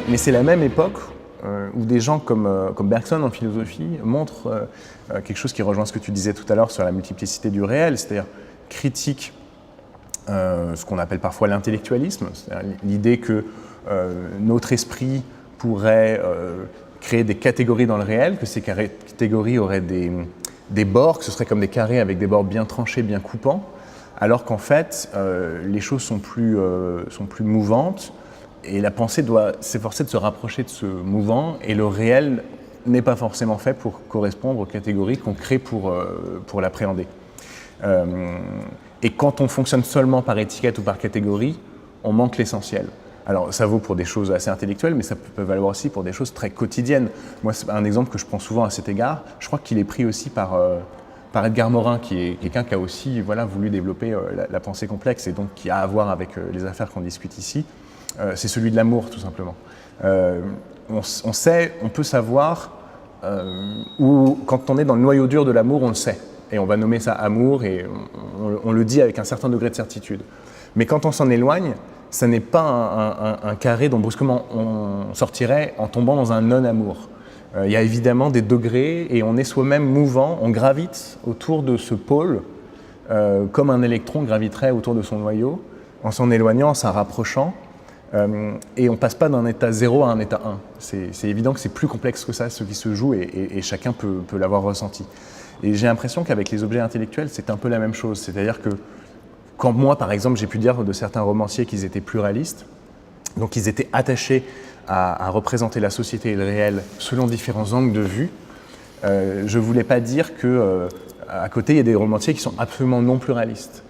Mais c'est la même époque où des gens comme Bergson en philosophie montrent quelque chose qui rejoint ce que tu disais tout à l'heure sur la multiplicité du réel, c'est-à-dire critique ce qu'on appelle parfois l'intellectualisme, c'est-à-dire l'idée que notre esprit pourrait créer des catégories dans le réel, que ces catégories auraient des bords, que ce serait comme des carrés avec des bords bien tranchés, bien coupants, alors qu'en fait, les choses sont plus mouvantes, et la pensée doit s'efforcer de se rapprocher de ce mouvant, et le réel n'est pas forcément fait pour correspondre aux catégories qu'on crée pour l'appréhender. Et quand on fonctionne seulement par étiquette ou par catégorie, on manque l'essentiel. Alors ça vaut pour des choses assez intellectuelles, mais ça peut valoir aussi pour des choses très quotidiennes. Moi, c'est un exemple que je prends souvent à cet égard. Je crois qu'il est pris aussi par Edgar Morin, qui est quelqu'un qui a aussi voulu développer la pensée complexe et donc qui a à voir avec les affaires qu'on discute ici. C'est celui de l'amour, tout simplement. On peut savoir où, quand on est dans le noyau dur de l'amour, on le sait. Et on va nommer ça amour et on le dit avec un certain degré de certitude. Mais quand on s'en éloigne, ça n'est pas un carré dont brusquement on sortirait en tombant dans un non-amour. Il y a évidemment des degrés et on est soi-même mouvant, on gravite autour de ce pôle comme un électron graviterait autour de son noyau, en s'en éloignant, en s'en rapprochant. Et on ne passe pas d'un état 0 à un état 1. C'est évident que c'est plus complexe que ça, ce qui se joue, et chacun peut l'avoir ressenti. Et j'ai l'impression qu'avec les objets intellectuels, c'est un peu la même chose. C'est-à-dire que quand moi, par exemple, j'ai pu dire de certains romanciers qu'ils étaient pluralistes, donc ils étaient attachés à représenter la société et le réel selon différents angles de vue, je ne voulais pas dire qu'à côté, il y a des romanciers qui sont absolument non pluralistes.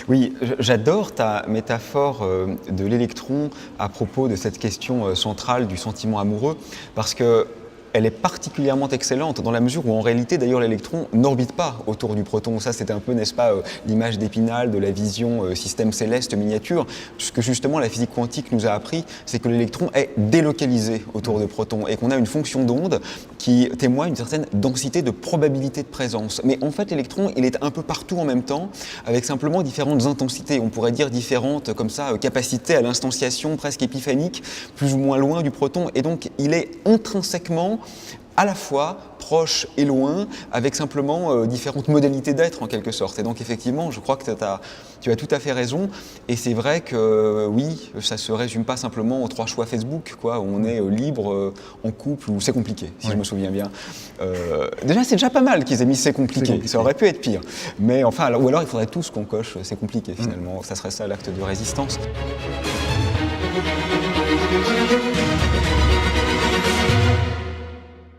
Oui, j'adore ta métaphore de l'électron à propos de cette question centrale du sentiment amoureux, parce que elle est particulièrement excellente dans la mesure où en réalité d'ailleurs l'électron n'orbite pas autour du proton. Ça c'était un peu, n'est-ce pas, l'image d'Épinal de la vision système céleste miniature. Ce que justement la physique quantique nous a appris, c'est que l'électron est délocalisé autour de protons et qu'on a une fonction d'onde qui témoigne d'une certaine densité de probabilité de présence. Mais en fait l'électron il est un peu partout en même temps avec simplement différentes intensités. On pourrait dire différentes comme ça capacités à l'instanciation presque épiphanique, plus ou moins loin du proton, et donc il est intrinsèquement à la fois proche et loin, avec simplement différentes modalités d'être en quelque sorte. Et donc effectivement, je crois que tu as tout à fait raison. Et c'est vrai que oui, ça ne se résume pas simplement aux 3 choix Facebook, quoi, où on est libre en couple, ou c'est compliqué, si je me souviens bien. Déjà, c'est déjà pas mal qu'ils aient mis c'est compliqué. Ça aurait pu être pire. Mais enfin, ou alors il faudrait tous qu'on coche c'est compliqué finalement. Ça serait ça l'acte de résistance.